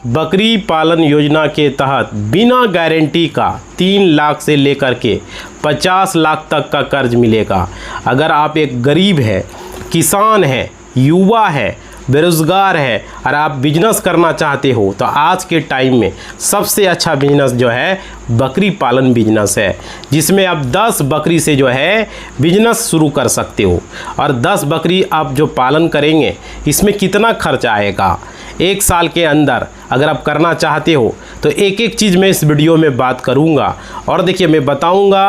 बकरी पालन योजना के तहत बिना गारंटी का 3 लाख से लेकर के 50 लाख तक का कर्ज मिलेगा। अगर आप एक गरीब है, किसान है, युवा है, बेरोज़गार है और आप बिजनेस करना चाहते हो तो आज के टाइम में सबसे अच्छा बिजनेस जो है बकरी पालन बिजनेस है, जिसमें आप 10 बकरी से जो है बिजनेस शुरू कर सकते हो। और 10 बकरी आप जो पालन करेंगे इसमें कितना खर्च आएगा 1 साल के अंदर अगर आप करना चाहते हो तो एक एक चीज़ मैं इस वीडियो में बात करूंगा। और देखिए मैं बताऊंगा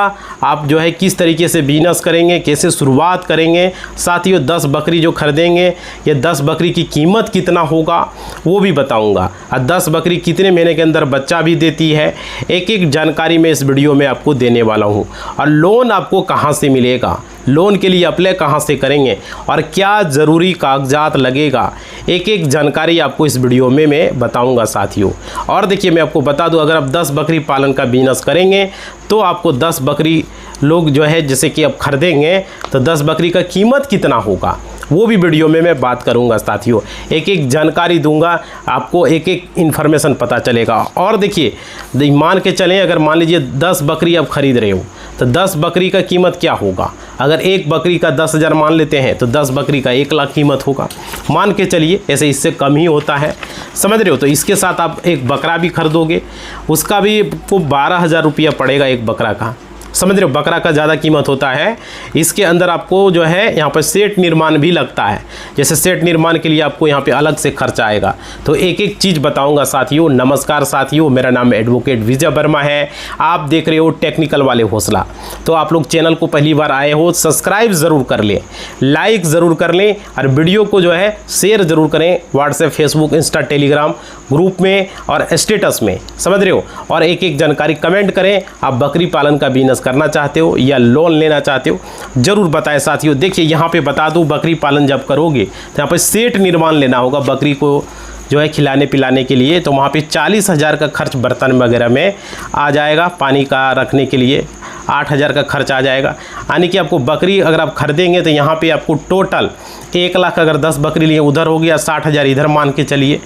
आप जो है किस तरीके से बिजनेस करेंगे, कैसे शुरुआत करेंगे। साथ ही 10 बकरी जो खरीदेंगे ये 10 बकरी की कीमत कितना होगा वो भी बताऊंगा, और 10 बकरी कितने महीने के अंदर बच्चा भी देती है, एक एक जानकारी मैं इस वीडियो में आपको देने वाला हूँ। और लोन आपको कहाँ से मिलेगा, लोन के लिए अप्लाई कहाँ से करेंगे और क्या ज़रूरी कागजात लगेगा, एक एक जानकारी आपको इस वीडियो में मैं बताऊंगा साथियों। और देखिए मैं आपको बता दूं, अगर आप 10 बकरी पालन का बिजनेस करेंगे तो आपको 10 बकरी लोग जो है जैसे कि आप खरीदेंगे तो 10 बकरी का कीमत कितना होगा वो भी वीडियो में मैं बात करूंगा साथियों, एक एक जानकारी दूंगा आपको, एक एक इन्फॉर्मेशन पता चलेगा। और देखिए मान के चलें अगर मान लीजिए 10 बकरी आप खरीद रहे हो तो 10 बकरी का कीमत क्या होगा। अगर एक बकरी का 10,000 मान लेते हैं तो 10 बकरी का 1 लाख कीमत होगा, मान के चलिए, ऐसे इससे कम ही होता है, समझ रहे हो। तो इसके साथ आप एक बकरा भी खरीदोगे, उसका भी आपको 12,000 रुपया पड़ेगा एक बकरा का, समझ रहे हो। बकरा का ज़्यादा कीमत होता है। इसके अंदर आपको जो है यहाँ पर सेट निर्माण भी लगता है, जैसे सेट निर्माण के लिए आपको यहाँ पे अलग से खर्चा आएगा। तो एक एक चीज़ बताऊंगा साथियों। नमस्कार साथियों, मेरा नाम एडवोकेट विजय वर्मा है, आप देख रहे हो टेक्निकल वाले हौसला। तो आप लोग चैनल को पहली बार आए हो सब्सक्राइब ज़रूर कर लें, लाइक ज़रूर कर लें और वीडियो को जो है शेयर ज़रूर करें WhatsApp, Facebook, Insta, Telegram group में और स्टेटस में, समझ रहे हो। और एक एक जानकारी कमेंट करें, आप बकरी पालन का बिजनेस करना चाहते हो या लोन लेना चाहते हो जरूर बताएं साथियों। देखिए यहाँ पे बता दूं, बकरी पालन जब करोगे तो यहाँ पे सेट निर्माण लेना होगा बकरी को जो है खिलाने पिलाने के लिए। तो वहाँ पे 40,000 का खर्च बर्तन वगैरह में आ जाएगा, पानी का रखने के लिए 8,000 का खर्च आ जाएगा। यानी कि आपको बकरी अगर आप खरीदेंगे तो यहाँ पे आपको टोटल 1 लाख, अगर 10 बकरी लिए उधर हो गया, 60,000 इधर मान के चलिए,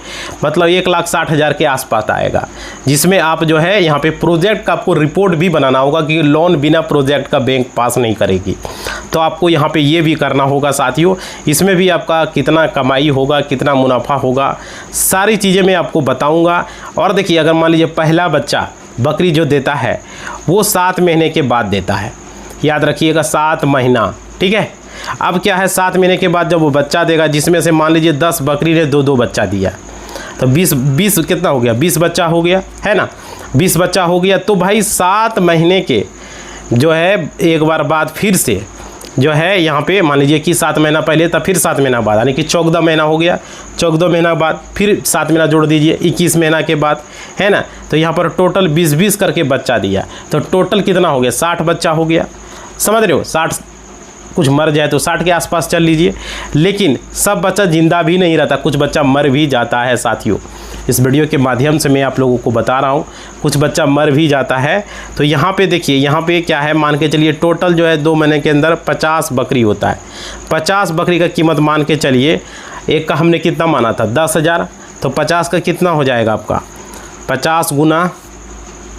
मतलब 1,60,000 के आसपास आएगा। जिसमें आप जो है यहाँ पे प्रोजेक्ट का आपको रिपोर्ट भी बनाना होगा कि लोन बिना प्रोजेक्ट का बैंक पास नहीं करेगी। तो आपको यहाँ पे ये भी करना होगा साथियों। इसमें भी आपका कितना कमाई होगा, कितना मुनाफा होगा, सारी चीज़ें मैं आपको बताऊँगा। और देखिए अगर मान लीजिए पहला बच्चा बकरी जो देता है वो 7 महीने के बाद देता है, याद रखिएगा 7 महीना, ठीक है। अब क्या है 7 महीने के बाद जब वो बच्चा देगा, जिसमें से मान लीजिए 10 बकरी ने 2-2 बच्चा दिया तो 20 कितना हो गया, 20 बच्चा हो गया, है ना, 20 बच्चा हो गया। तो भाई 7 महीने के जो है एक बार बाद फिर से जो है यहाँ पे मान लीजिए कि 7 महीना पहले तब फिर 7 महीना बाद, यानी कि 14 महीना हो गया, 14 महीना बाद फिर 7 महीना जोड़ दीजिए 21 महीना के बाद, है ना। तो यहाँ पर टोटल 20-20 करके बच्चा दिया तो टोटल कितना हो गया, 60 बच्चा हो गया, समझ रहे हो। 60 कुछ मर जाए तो 60 के आसपास चल लीजिए, लेकिन सब बच्चा जिंदा भी नहीं रहता, कुछ बच्चा मर भी जाता है साथियों। इस वीडियो के माध्यम से मैं आप लोगों को बता रहा हूँ, कुछ बच्चा मर भी जाता है। तो यहाँ पे देखिए, यहाँ पे क्या है, मान के चलिए टोटल जो है 2 महीने के अंदर 50 बकरी होता है। 50 बकरी का कीमत मान के चलिए, एक का हमने कितना माना था 10,000, तो 50 का कितना हो जाएगा आपका, 50 गुना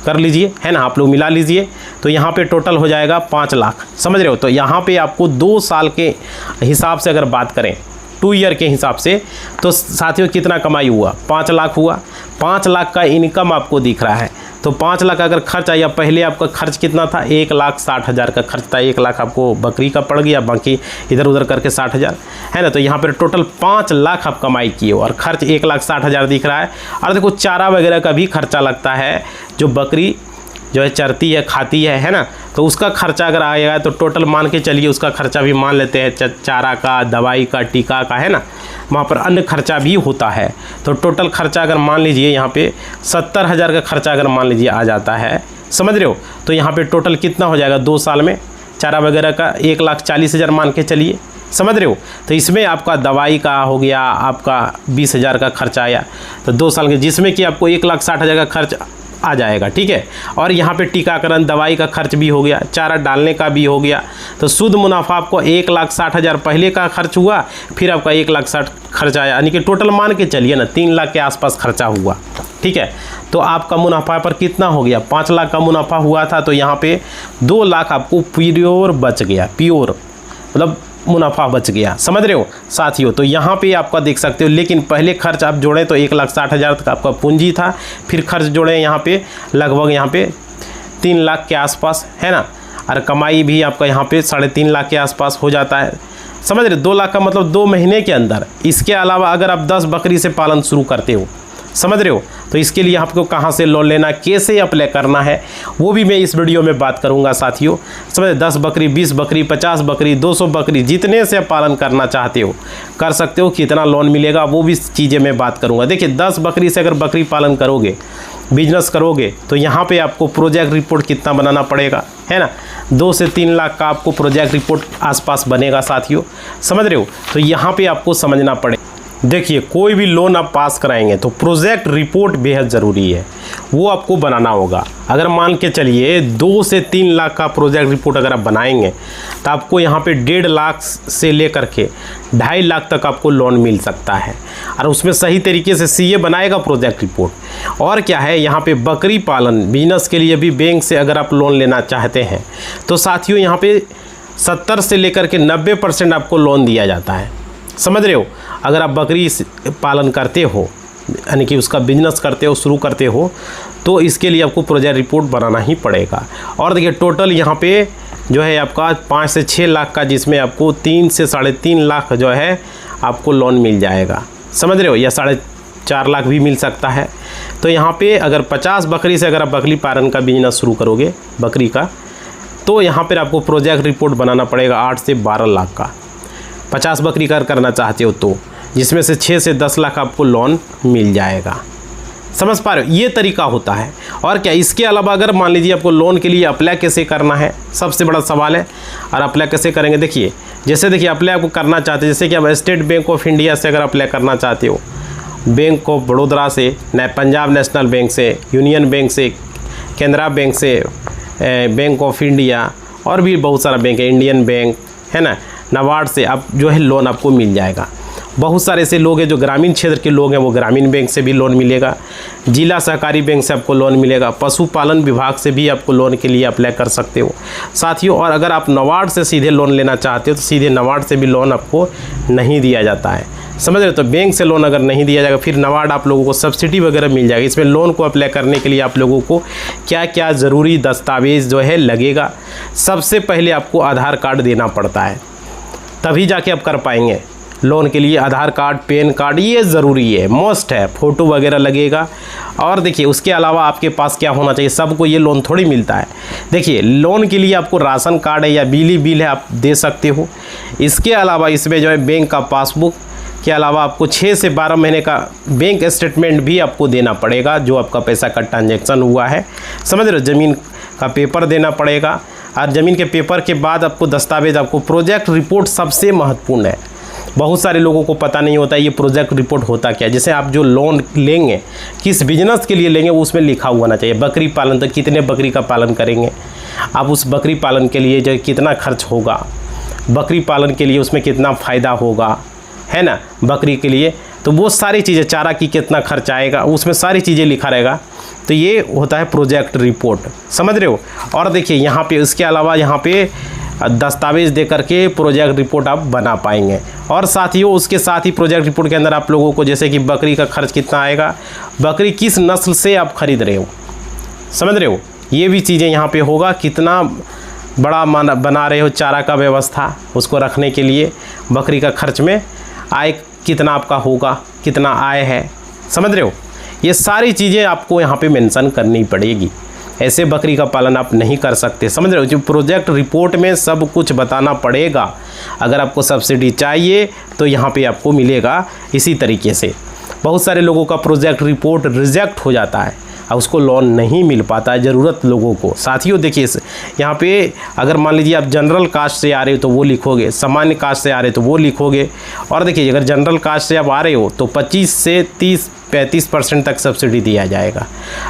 कर लीजिए, है ना, आप लोग मिला लीजिए। तो यहाँ पे टोटल हो जाएगा 5 लाख, समझ रहे हो। तो यहाँ पे आपको 2 साल के हिसाब से अगर बात करें, 2 ईयर के हिसाब से, तो साथियों कितना कमाई हुआ, 5 लाख हुआ। 5 लाख का इनकम आपको दिख रहा है। तो 5 लाख अगर खर्च आया, पहले आपका खर्च कितना था, 1,60,000 का खर्च था, 1 लाख आपको बकरी का पड़ गया, बाकी इधर उधर करके 60,000, है ना। तो यहाँ पर टोटल 5 लाख आप कमाई किए और खर्च 1,60,000 दिख रहा है। और देखो चारा वगैरह का भी खर्चा लगता है, जो बकरी जो है चरती है, खाती है ना, तो उसका खर्चा अगर आएगा तो टोटल मान के चलिए उसका खर्चा भी मान लेते हैं, चारा का, दवाई का, टीका का, है ना, वहाँ पर अन्य खर्चा भी होता है। तो टोटल खर्चा अगर मान लीजिए यहाँ पे 70,000 का खर्चा अगर मान लीजिए आ जाता है, समझ रहे हो। तो यहाँ पे टोटल कितना हो जाएगा 2 साल में चारा वगैरह का, 1,40,000 मान के चलिए, समझ रहे हो। तो इसमें आपका दवाई का हो गया, आपका 20,000 का खर्चा आया, तो 2 साल के, जिसमें कि आपको 1,60,000 का खर्च आ जाएगा, ठीक है। और यहाँ पे टीकाकरण, दवाई का खर्च भी हो गया, चारा डालने का भी हो गया। तो शुद्ध मुनाफा आपको 1,60,000 पहले का खर्च हुआ, फिर आपका 1,60,000 खर्च आया, यानी कि टोटल मान के चलिए ना 3 लाख के आसपास खर्चा हुआ। ठीक है। तो आपका मुनाफा पर कितना हो गया, 5 लाख का मुनाफा हुआ था, तो यहाँ पे 2 लाख आपको प्योर बच गया, प्योर मतलब मुनाफा बच गया, समझ रहे हो साथियों। तो यहाँ पे आपका देख सकते हो, लेकिन पहले खर्च आप जोड़ें तो 1,60,000 तक आपका पूंजी था, फिर खर्च जोड़ें यहाँ पे लगभग यहाँ पे 3 लाख के आसपास है ना, और कमाई भी आपका यहाँ पे 3.5 लाख के आसपास हो जाता है, समझ रहे। 2 लाख का मतलब 2 महीने के अंदर। इसके अलावा अगर आप 10 बकरी से पालन शुरू करते हो, समझ रहे हो, तो इसके लिए आपको कहाँ से लोन लेना, कैसे अप्लाई करना है, वो भी मैं इस वीडियो में बात करूंगा साथियों, समझ। 10 बकरी, 20 बकरी, 50 बकरी, 200 बकरी, जितने से पालन करना चाहते हो कर सकते हो, कितना लोन मिलेगा वो भी चीज़ें मैं बात करूंगा। देखिए 10 बकरी से अगर बकरी पालन करोगे, बिजनेस करोगे, तो यहाँ पे आपको प्रोजेक्ट रिपोर्ट कितना बनाना पड़ेगा, है ना, 2 से 3 लाख का आपको प्रोजेक्ट रिपोर्ट आसपास बनेगा साथियों, समझ रहे हो। तो यहाँ पे आपको समझना पड़ेगा। देखिए कोई भी लोन आप पास कराएंगे तो प्रोजेक्ट रिपोर्ट बेहद ज़रूरी है, वो आपको बनाना होगा। अगर मान के चलिए 2 से 3 लाख का प्रोजेक्ट रिपोर्ट अगर आप बनाएंगे तो आपको यहाँ पे 1.5 लाख से लेकर के 2.5 लाख तक आपको लोन मिल सकता है, और उसमें सही तरीके से सीए बनाएगा प्रोजेक्ट रिपोर्ट। और क्या है, यहाँ पे बकरी पालन बिजनेस के लिए भी बैंक से अगर आप लोन लेना चाहते हैं तो साथियों यहाँ पे 70 से लेकर के 90% आपको लोन दिया जाता है, समझ रहे हो। अगर आप बकरी पालन करते हो, यानी कि उसका बिजनेस करते हो, शुरू करते हो, तो इसके लिए आपको प्रोजेक्ट रिपोर्ट बनाना ही पड़ेगा। और देखिए टोटल यहाँ पे जो है आपका 5 से 6 लाख का, जिसमें आपको 3 से 3.5 लाख जो है आपको लोन मिल जाएगा, समझ रहे हो, या 4.5 लाख भी मिल सकता है। तो यहाँ पे अगर 50 बकरी से अगर आप बकरी पालन का बिजनेस शुरू करोगे बकरी का, तो यहाँ पर आपको प्रोजेक्ट रिपोर्ट बनाना पड़ेगा 8 से 12 लाख का। 50 बकरी करना चाहते हो तो, जिसमें से 6 से 10 लाख आपको लोन मिल जाएगा, समझ पा रहे हो, ये तरीका होता है। और क्या, इसके अलावा अगर मान लीजिए आपको लोन के लिए अप्लाई कैसे करना है, सबसे बड़ा सवाल है। और अप्लाई कैसे करेंगे, देखिए जैसे देखिए अप्लाई आपको करना चाहते हैं, जैसे कि आप स्टेट बैंक ऑफ इंडिया से अगर अप्लाई करना चाहते हो, बैंक ऑफ बड़ौदा से, पंजाब नेशनल बैंक से, यूनियन बैंक से, केनरा बैंक से, बैंक ऑफ इंडिया, और भी बहुत सारा बैंक है, इंडियन बैंक है ना, नाबार्ड से आप जो है लोन आपको मिल जाएगा। बहुत सारे ऐसे लोग हैं जो ग्रामीण क्षेत्र के लोग हैं, वो ग्रामीण बैंक से भी लोन मिलेगा, जिला सहकारी बैंक से आपको लोन मिलेगा, पशुपालन विभाग से भी आपको लोन के लिए अप्लाई कर सकते हो साथियों। और अगर आप नाबार्ड से सीधे लोन लेना चाहते हो तो सीधे नाबार्ड से भी लोन आपको नहीं दिया जाता है, समझ रहे हो। तो बैंक से लोन अगर नहीं दिया जाएगा, फिर नाबार्ड आप लोगों को सब्सिडी वगैरह मिल जाएगी। इसमें लोन को अप्लाई करने के लिए आप लोगों को क्या क्या ज़रूरी दस्तावेज़ जो है लगेगा, सबसे पहले आपको आधार कार्ड देना पड़ता है, तभी जाके आप कर पाएंगे लोन के लिए। आधार कार्ड, पैन कार्ड, ये ज़रूरी है, मस्ट है, फ़ोटो वगैरह लगेगा। और देखिए उसके अलावा आपके पास क्या होना चाहिए, सबको ये लोन थोड़ी मिलता है। देखिए लोन के लिए आपको राशन कार्ड है या बिजली बिल है, आप दे सकते हो। इसके अलावा इसमें जो है बैंक का पासबुक के अलावा आपको 6 से 12 महीने का बैंक स्टेटमेंट भी आपको देना पड़ेगा, जो आपका पैसा का ट्रांजैक्शन हुआ है, समझ रहे हो। ज़मीन का पेपर देना पड़ेगा, और ज़मीन के पेपर के बाद आपको दस्तावेज, आपको प्रोजेक्ट रिपोर्ट सबसे महत्वपूर्ण है। बहुत सारे लोगों को पता नहीं होता ये प्रोजेक्ट रिपोर्ट होता क्या है। जैसे आप जो लोन लेंगे, किस बिजनेस के लिए लेंगे, वो उसमें लिखा हुआ ना चाहिए। बकरी पालन, तो कितने बकरी का पालन करेंगे आप, उस बकरी पालन के लिए जो कितना खर्च होगा, बकरी पालन के लिए उसमें कितना फ़ायदा होगा, है ना, बकरी के लिए, तो वो सारी चीज़ें, चारा की कितना खर्च आएगा, उसमें सारी चीज़ें लिखा रहेगा। तो ये होता है प्रोजेक्ट रिपोर्ट, समझ रहे हो। और देखिए यहाँ पे इसके अलावा यहाँ पे दस्तावेज़ दे करके प्रोजेक्ट रिपोर्ट आप बना पाएंगे। और साथियों उसके साथ ही प्रोजेक्ट रिपोर्ट के अंदर आप लोगों को, जैसे कि बकरी का खर्च कितना आएगा, बकरी किस नस्ल से आप खरीद रहे हो, समझ रहे हो, ये भी चीज़ें यहाँ पे होगा। कितना बड़ा बना रहे हो चारा का व्यवस्था, उसको रखने के लिए बकरी का खर्च में आय कितना आपका होगा, कितना आय है, समझ रहे हो। ये सारी चीज़ें आपको यहाँ पे मेंशन करनी पड़ेगी, ऐसे बकरी का पालन आप नहीं कर सकते, समझ रहे हो। जो प्रोजेक्ट रिपोर्ट में सब कुछ बताना पड़ेगा। अगर आपको सब्सिडी चाहिए तो यहाँ पे आपको मिलेगा इसी तरीके से। बहुत सारे लोगों का प्रोजेक्ट रिपोर्ट रिजेक्ट हो जाता है और उसको लोन नहीं मिल पाता है ज़रूरत लोगों को। साथियों देखिए यहाँ पे अगर मान लीजिए आप जनरल कास्ट से आ रहे हो तो वो लिखोगे, सामान्य कास्ट से आ रहे हो तो वो लिखोगे। और देखिए अगर जनरल कास्ट से आप आ रहे हो तो 25 से 30-35% तक सब्सिडी दिया जाएगा।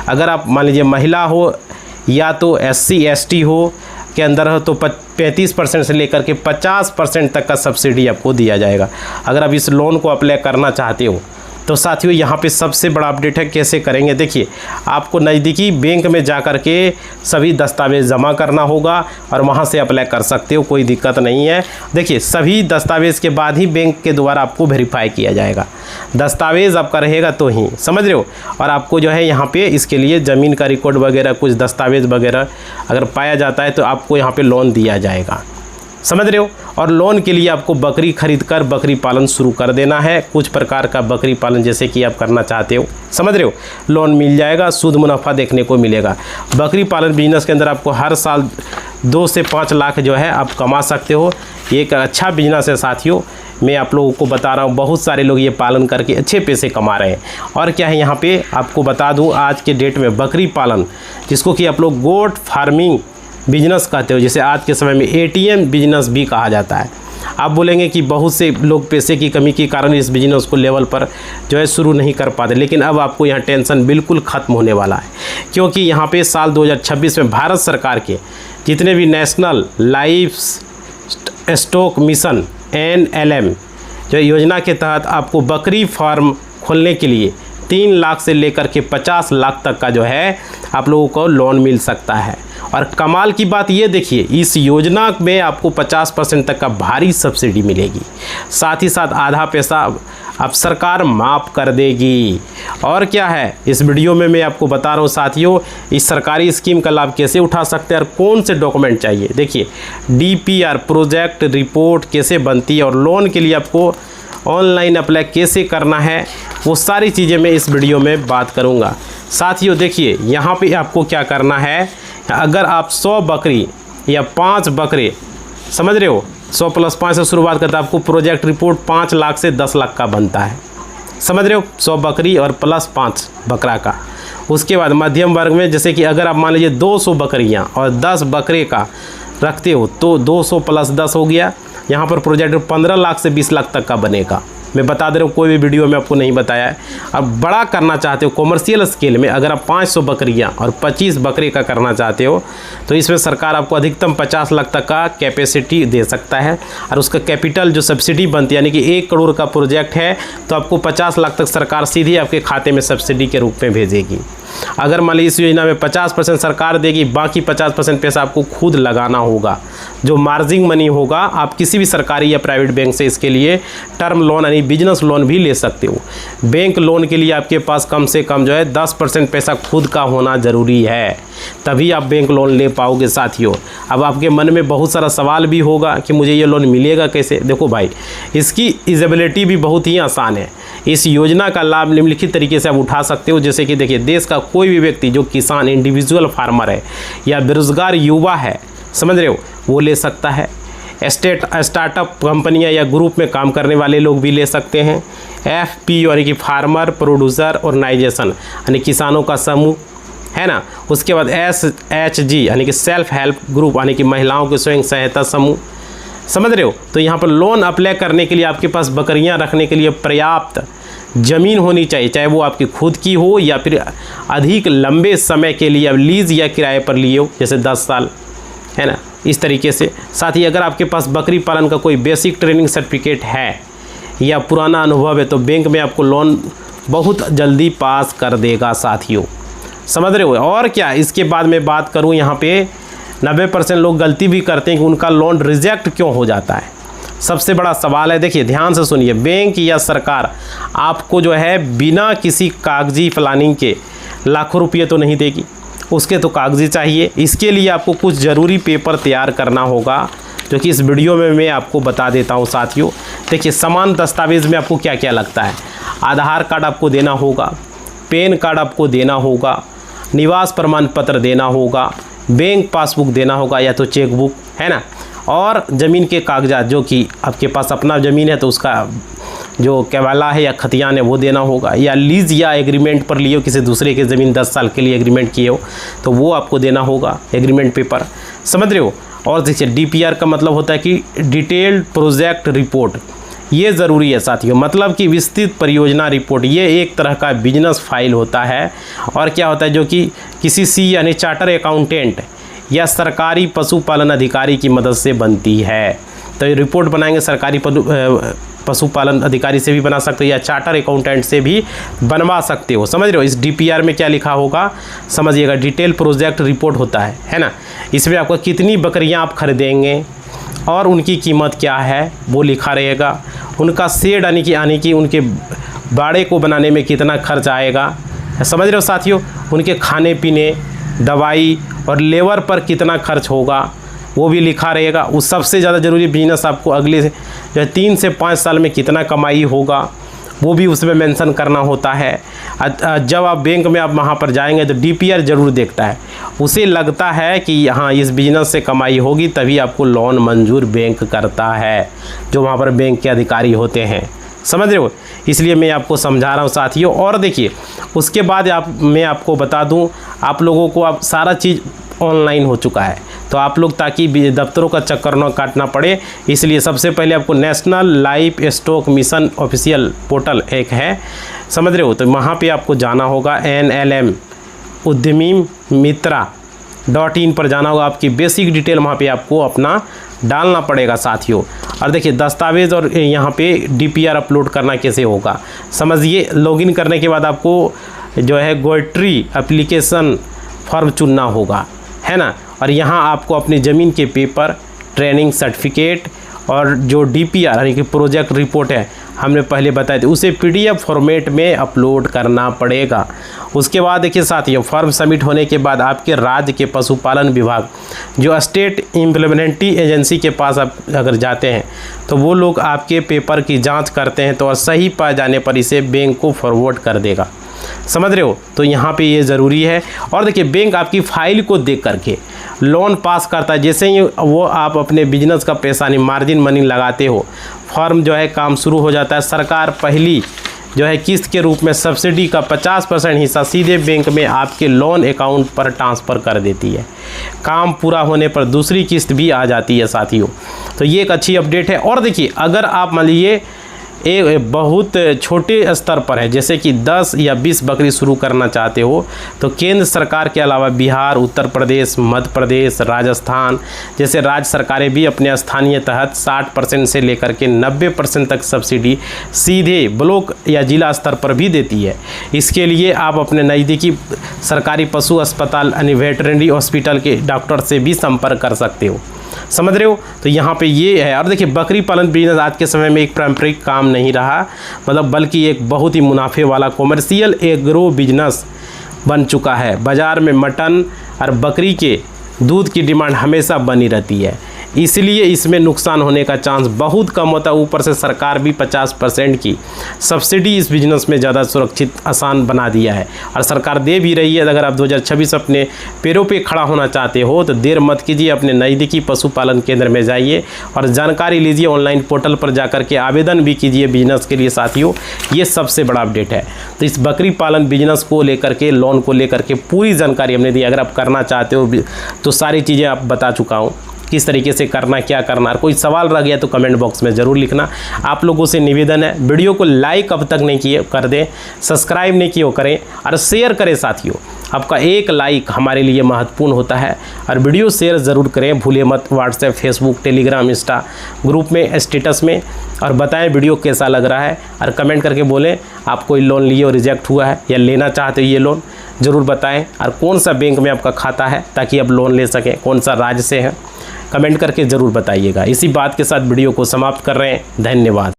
अगर आप मान लीजिए महिला हो या तो SC ST हो के अंदर हो तो 35% से लेकर के 50% तक का सब्सिडी आपको दिया जाएगा। अगर आप इस लोन को अप्लाई करना चाहते हो तो साथियों यहाँ पे सबसे बड़ा अपडेट है, कैसे करेंगे। देखिए, आपको नज़दीकी बैंक में जा कर के सभी दस्तावेज़ जमा करना होगा और वहाँ से अप्लाई कर सकते हो, कोई दिक्कत नहीं है। देखिए, सभी दस्तावेज़ के बाद ही बैंक के द्वारा आपको वेरीफाई किया जाएगा, दस्तावेज़ आपका रहेगा तो ही, समझ रहे हो। और आपको जो है यहाँ पे इसके लिए ज़मीन का रिकॉर्ड वगैरह, कुछ दस्तावेज़ वगैरह अगर पाया जाता है तो आपको यहाँ पे लोन दिया जाएगा, समझ रहे हो। और लोन के लिए आपको बकरी खरीद कर बकरी पालन शुरू कर देना है, कुछ प्रकार का बकरी पालन जैसे कि आप करना चाहते हो, समझ रहे हो। लोन मिल जाएगा, शुद्ध मुनाफा देखने को मिलेगा। बकरी पालन बिजनेस के अंदर आपको हर साल 2 से 5 लाख जो है आप कमा सकते हो। ये एक अच्छा बिजनेस है साथियों, मैं आप लोगों को बता रहा हूँ, बहुत सारे लोग ये पालन करके अच्छे पैसे कमा रहे हैं। और क्या है यहाँ पे आपको बता दूँ, आज के डेट में बकरी पालन, जिसको कि आप लोग गोट फार्मिंग बिजनेस कहते हो, जैसे आज के समय में ATM बिजनेस भी कहा जाता है। आप बोलेंगे कि बहुत से लोग पैसे की कमी के कारण इस बिजनेस को लेवल पर जो है शुरू नहीं कर पाते, लेकिन अब आपको यहाँ टेंशन बिल्कुल ख़त्म होने वाला है, क्योंकि यहाँ पे साल 2026 में भारत सरकार के जितने भी national life stock mission NLM जो योजना के तहत आपको बकरी फार्म खोलने के लिए 3 लाख से लेकर के 50 लाख तक का जो है आप लोगों को लोन मिल सकता है। और कमाल की बात ये देखिए, इस योजना में आपको 50% तक का भारी सब्सिडी मिलेगी, साथ ही साथ आधा पैसा अब सरकार माफ़ कर देगी। और क्या है, इस वीडियो में मैं आपको बता रहा हूँ साथियों, इस सरकारी स्कीम का लाभ कैसे उठा सकते हैं और कौन से डॉक्यूमेंट चाहिए। देखिए, DPR प्रोजेक्ट रिपोर्ट कैसे बनती है और लोन के लिए आपको ऑनलाइन अप्लाई कैसे करना है, वो सारी चीज़ें मैं इस वीडियो में बात करूँगा। साथियों देखिए, यहाँ पे आपको क्या करना है, अगर आप 100 बकरी या 5 बकरे, समझ रहे हो, 100 + 5 से शुरुआत करते हैं, आपको प्रोजेक्ट रिपोर्ट 5 लाख से 10 लाख का बनता है, समझ रहे हो, 100 बकरी और +5 बकरा का। उसके बाद मध्यम वर्ग में, जैसे कि अगर आप मान लीजिए 200 बकरियां और 10 बकरे का रखते हो तो 200 + 10 हो गया, यहाँ पर प्रोजेक्ट 15 लाख से 20 लाख तक का बनेगा। मैं बता दे रहा हूँ, कोई भी वीडियो में आपको नहीं बताया है। अब बड़ा करना चाहते हो कॉमर्शियल स्केल में, अगर आप 500 बकरियाँ और 25 बकरे का करना चाहते हो तो इसमें सरकार आपको अधिकतम 50 लाख तक का कैपेसिटी दे सकता है। और उसका कैपिटल जो सब्सिडी बनती है, यानी कि 1 करोड़ का प्रोजेक्ट है तो आपको 50 लाख तक सरकार सीधे आपके खाते में सब्सिडी के रूप में भेजेगी। अगर मान लीजिए इस योजना में 50% सरकार देगी, बाकी 50% पैसा आपको खुद लगाना होगा। जो मार्जिन मनी होगा, आप किसी भी सरकारी या प्राइवेट बैंक से इसके लिए टर्म लोन यानी बिजनेस लोन भी ले सकते हो। बैंक लोन के लिए आपके पास कम से कम जो है 10% पैसा खुद का होना ज़रूरी है, तभी आप बैंक लोन ले पाओगे साथियों। अब आपके मन में बहुत सारा सवाल भी होगा कि मुझे ये लोन मिलेगा कैसे। देखो भाई, इसकी इलिजिबिलिटी भी बहुत ही आसान है। इस योजना का लाभ निम्नलिखित तरीके से आप उठा सकते हो, जैसे कि देखिए, देश का कोई भी व्यक्ति जो किसान, इंडिविजुअल फार्मर है या बेरोजगार युवा है, समझ रहे हो, वो ले सकता है। स्टार्टअप कंपनियां या ग्रुप में काम करने वाले लोग भी ले सकते हैं। FPO यानी कि फार्मर प्रोड्यूसर ऑर्गेनाइजेशन यानी किसानों का समूह है ना। उसके बाद SHG यानी कि सेल्फ हेल्प ग्रुप यानी कि महिलाओं के स्वयं सहायता समूह, समझ रहे हो। तो यहाँ पर लोन अप्लाई करने के लिए आपके पास बकरियाँ रखने के लिए पर्याप्त ज़मीन होनी चाहिए, चाहे वो आपकी खुद की हो या फिर अधिक लंबे समय के लिए अब लीज़ या किराए पर लिए हो, जैसे 10 साल, है ना, इस तरीके से। साथ ही अगर आपके पास बकरी पालन का कोई बेसिक ट्रेनिंग सर्टिफिकेट है या पुराना अनुभव है तो बैंक में आपको लोन बहुत जल्दी पास कर देगा साथियों, समझ रहे हो। और क्या, इसके बाद मैं बात करूं, यहाँ पे 90% लोग गलती भी करते हैं कि उनका लोन रिजेक्ट क्यों हो जाता है। सबसे बड़ा सवाल है, देखिए ध्यान से सुनिए, बैंक या सरकार आपको जो है बिना किसी कागजी प्लानिंग के लाखों रुपये तो नहीं देगी, उसके तो कागजी चाहिए। इसके लिए आपको कुछ ज़रूरी पेपर तैयार करना होगा, जो कि इस वीडियो में मैं आपको बता देता हूं साथियों। देखिए, समान दस्तावेज़ में आपको क्या क्या लगता है। आधार कार्ड आपको देना होगा, पैन कार्ड आपको देना होगा, निवास प्रमाण पत्र देना होगा, बैंक पासबुक देना होगा या तो चेकबुक, है ना, और ज़मीन के कागजात, जो कि आपके पास अपना ज़मीन है तो उसका जो केवाला है या खतियान है वो देना होगा, या लीज़ या एग्रीमेंट पर लिए हो किसी दूसरे की ज़मीन 10 साल के लिए एग्रीमेंट किए हो तो वो आपको देना होगा, एग्रीमेंट पेपर, समझ रहे हो। और देखिए, DPR का मतलब होता है कि डिटेल्ड प्रोजेक्ट रिपोर्ट, ये ज़रूरी है साथियों, मतलब कि विस्तृत परियोजना रिपोर्ट। ये एक तरह का बिजनेस फाइल होता है। और क्या होता है, जो कि किसी C यानी चार्टर अकाउंटेंट या सरकारी पशुपालन अधिकारी की मदद से बनती है। तो ये रिपोर्ट बनाएंगे सरकारी पशुपालन अधिकारी से भी बना सकते हो या चार्टर अकाउंटेंट से भी बनवा सकते हो। समझ रहे हो। इस DPR में क्या लिखा होगा समझिएगा, डिटेल प्रोजेक्ट रिपोर्ट होता है ना। इसमें आपको कितनी बकरियां आप खरीदेंगे और उनकी कीमत क्या है वो लिखा रहेगा। उनका शेड आने की उनके बाड़े को बनाने में कितना खर्च आएगा, समझ रहे हो साथियों। उनके खाने पीने, दवाई और लेबर पर कितना खर्च होगा वो भी लिखा रहेगा। उस सबसे ज़्यादा ज़रूरी बिजनेस आपको अगले जो है 3 से 5 साल में कितना कमाई होगा वो भी उसमें मेंशन करना होता है। जब आप बैंक में आप वहाँ पर जाएंगे तो DPR ज़रूर देखता है, उसे लगता है कि हाँ इस बिज़नेस से कमाई होगी तभी आपको लोन मंजूर बैंक करता है, जो वहाँ पर बैंक के अधिकारी होते हैं। समझ रहे हो। इसलिए मैं आपको समझा रहा हूँ साथियों। और देखिए उसके बाद मैं आपको बता दूँ, आप लोगों को अब सारा चीज़ ऑनलाइन हो चुका है, तो आप लोग ताकि दफ्तरों का चक्कर न काटना पड़े, इसलिए सबसे पहले आपको national life stock mission official portal एक है, समझ रहे हो। तो वहाँ पे आपको जाना होगा, NLM उद्यमी मित्रा .in पर जाना होगा। आपकी बेसिक डिटेल वहाँ पे आपको अपना डालना पड़ेगा साथियों। और देखिए दस्तावेज़ और यहाँ पे DPR अपलोड करना कैसे होगा समझिए। लॉगिन करने के बाद आपको जो है गोइट्री एप्लीकेशन फॉर्म चुनना होगा, है ना। और यहाँ आपको अपनी ज़मीन के पेपर, ट्रेनिंग सर्टिफिकेट और जो DPR यानी कि प्रोजेक्ट रिपोर्ट है हमने पहले बताया था, उसे PDF फॉर्मेट में अपलोड करना पड़ेगा। उसके बाद देखिए साथियों, फॉर्म सबमिट होने के बाद आपके राज्य के पशुपालन विभाग जो स्टेट इम्प्लीमेंटिंग एजेंसी के पास आप अगर जाते हैं तो वो लोग आपके पेपर की जांच करते हैं, तो और सही पाए जाने पर इसे बैंक को फॉरवर्ड कर देगा, समझ रहे हो। तो यहाँ पे ये ज़रूरी है। और देखिए बैंक आपकी फाइल को देख करके लोन पास करता है। जैसे ही वो आप अपने बिजनेस का पैसा नहीं मार्जिन मनी लगाते हो, फॉर्म जो है काम शुरू हो जाता है। सरकार पहली जो है किस्त के रूप में सब्सिडी का 50% हिस्सा सीधे बैंक में आपके लोन अकाउंट पर ट्रांसफ़र कर देती है। काम पूरा होने पर दूसरी किस्त भी आ जाती है साथियों। तो ये एक अच्छी अपडेट है। और देखिए अगर आप मान लीजिए एक बहुत छोटे स्तर पर है, जैसे कि 10 या 20 बकरी शुरू करना चाहते हो, तो केंद्र सरकार के अलावा बिहार, उत्तर प्रदेश, मध्य प्रदेश, राजस्थान जैसे राज्य सरकारें भी अपने स्थानीय तहत 60% से लेकर के 90% तक सब्सिडी सीधे ब्लॉक या जिला स्तर पर भी देती है। इसके लिए आप अपने नज़दीकी सरकारी पशु अस्पताल यानी वेटरनरी हॉस्पिटल के डॉक्टर से भी संपर्क कर सकते हो, समझ रहे हो। तो यहाँ पे ये है। और देखिए बकरी पालन बिजनेस आज के समय में एक पारंपरिक काम नहीं रहा, मतलब बल्कि एक बहुत ही मुनाफे वाला कॉमर्शियल एग्रो बिजनेस बन चुका है। बाज़ार में मटन और बकरी के दूध की डिमांड हमेशा बनी रहती है, इसलिए इसमें नुकसान होने का चांस बहुत कम होता है। ऊपर से सरकार भी 50% की सब्सिडी इस बिज़नेस में ज़्यादा सुरक्षित आसान बना दिया है, और सरकार दे भी रही है। अगर आप 2026 अपने पैरों पे खड़ा होना चाहते हो तो देर मत कीजिए, अपने नज़दीकी पशुपालन केंद्र में जाइए और जानकारी लीजिए। ऑनलाइन पोर्टल पर जाकर के आवेदन भी कीजिए बिजनेस के लिए साथियों। ये सबसे बड़ा अपडेट है। तो इस बकरी पालन बिजनेस को लेकर के, लोन को लेकर के पूरी जानकारी हमने दी। अगर आप करना चाहते हो तो सारी चीज़ें आप बता चुका हूँ, किस तरीके से करना, क्या करना। कोई सवाल रह गया तो कमेंट बॉक्स में ज़रूर लिखना। आप लोगों से निवेदन है, वीडियो को लाइक अब तक नहीं किए कर दें, सब्सक्राइब नहीं किए करें और शेयर करें साथियों। आपका एक लाइक हमारे लिए महत्वपूर्ण होता है। और वीडियो शेयर ज़रूर करें, भूलिए मत। WhatsApp, Facebook, Telegram, Insta group में, स्टेटस में, और बताएं वीडियो कैसा लग रहा है। और कमेंट करके बोलें आप कोई लोन लिए और रिजेक्ट हुआ है या लेना चाहते हो ये लोन, ज़रूर बताएं। और कौन सा बैंक में आपका खाता है ताकि आप लोन ले सकें, कौन सा राज्य से है, कमेंट करके ज़रूर बताइएगा। इसी बात के साथ वीडियो को समाप्त कर रहे हैं। धन्यवाद।